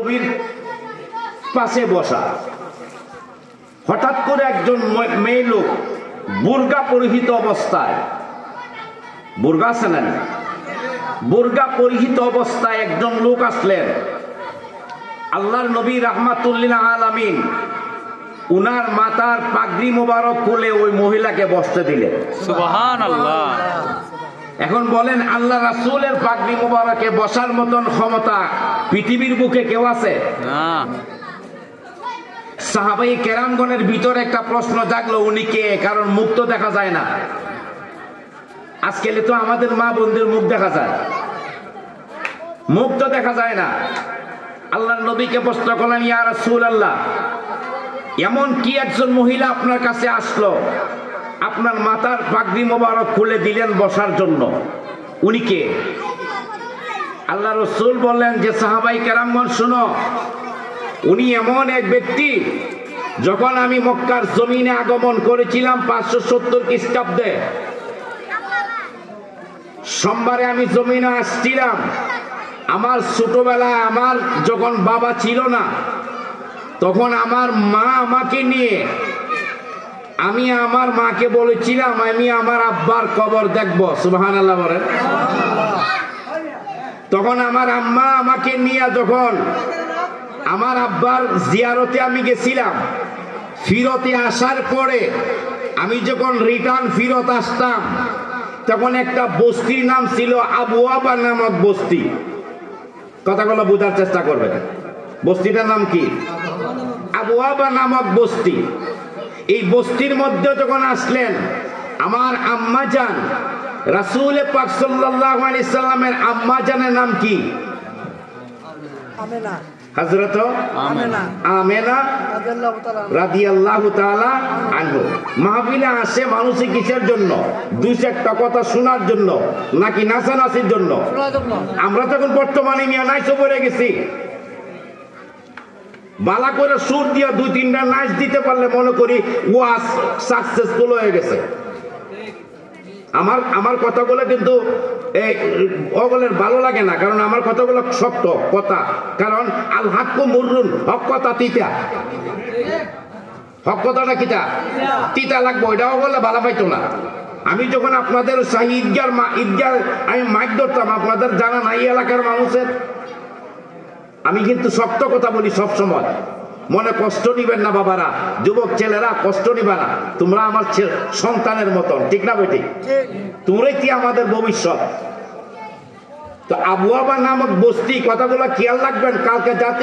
নবীর পাশে বসা। হঠাৎ করে একজন মেয়ে লোক বুরকা পরিহিত অবস্থায়, বুরকা ছিলেন, বুরকা পরিহিত অবস্থায় একজন লোক আসলেন। আল্লাহর নবী রাহমাতুল্লিল আলামিন উনার মাথার পাগড়ি মোবারক খুলে ওই মহিলাকে বসতে দিলেন। সুবহানাল্লাহ। এখন বলেন, আল্লাহ রাসূলের পাগড়ি মোবারকে বসার মতন ক্ষমতা পৃথিবীর বুকে কেউ আছে? না। সাহাবাই কেরামগণের ভিতরে একটা প্রশ্ন জাগলো, উনি কে? কারণ মুখ তো দেখা যায় না। আজকাল তো আমাদের মা বোনদের মুখ দেখা যায়, মুখ তো দেখা যায় না। আল্লাহর নবীকে প্রশ্ন করলেন, ইয়া রাসূলুল্লাহ, এমন কি একজন মহিলা আপনার কাছে আসলো, আপনার মাথার পাগড়ি মোবারক খুলে দিলেন বসার জন্য, উনি কে? আল্লাহ রাসূল বললেন যে সাহাবাই কেরামগণ শুনো, উনি এমন এক ব্যক্তি, যখন আমি মক্কার জমিনে আগমন করেছিলাম 570 খ্রিস্টাব্দে, সোমবারে আমি জমিনে আসছিলাম। আমার ছোটবেলায় আমার যখন বাবা ছিল না, তখন আমার মা আমাকে নিয়ে, আমি আমার মাকে বলেছিলাম আমি আমার আব্বার কবর দেখব। সুবহানাল্লাহ বলেন। তখন আমার আম্মা আমাকে নিয়ে যখন আমার আব্বার জিয়ারতে আমি গেছিলাম, ফিরতে আসার পরে আমি যখন রিটার্ন ফিরত আসতাম, তখন একটা বস্তির নাম ছিল আবুয়াবা নামক বস্তি। কথাগুলো বোঝার চেষ্টা করবেন। বস্তিটার নাম কি? আবুয়াবা নামক বস্তি। এই বস্তির মধ্যে যখন আসলেন, আমার আম্মা জান রাসূল পাক সাল্লাল্লাহু আলাইহি সাল্লামের আম্মা জানের নাম কি? আমেনা। হযরত আমেনা রাদিয়াল্লাহু তাআলা আনহু। মাহফিলে আসে মানুষে কিসের জন্য? দুই চারটা কথা শোনার জন্য, নাকি নাচানাচির জন্য? আমরা তখন বর্তমানে মিয়া নাচে পড়ে গেছি। বালা করে সুর দিয়া দুই তিনটা নাচ দিতে পারলে মনে করি ওয়াজ সাকসেসফুল হয়ে গেছে। আমার কথাগুলো কিন্তু ওগুলোর ভালো লাগে না, কারণ আমার কথাগুলো শক্ত কথা। কারণ আল হাক্কু মুররুন, হক কথা তিতা। হক কথাটা কিটা তিতা লাগবো, এটাও বলে ভালো পাইতো না। আমি যখন আপনাদের ঈদগার আমি মাইক ধরতাম, আপনাদের জানা নাই এলাকার মানুষের, আমি কিন্তু শক্ত কথা বলি সব সময়। মনে কষ্ট নিবেন না বাবারা, যুবক ছেলেরা কষ্ট নিবে না। তোমরা আমার সন্তানের মতন, ঠিক না বেটি? তোমরাই কি আমাদের ভবিষ্যৎ। তো আবুয়াবা নামক বস্তি, কথাগুলো খেয়াল রাখবেন কালকে যাতে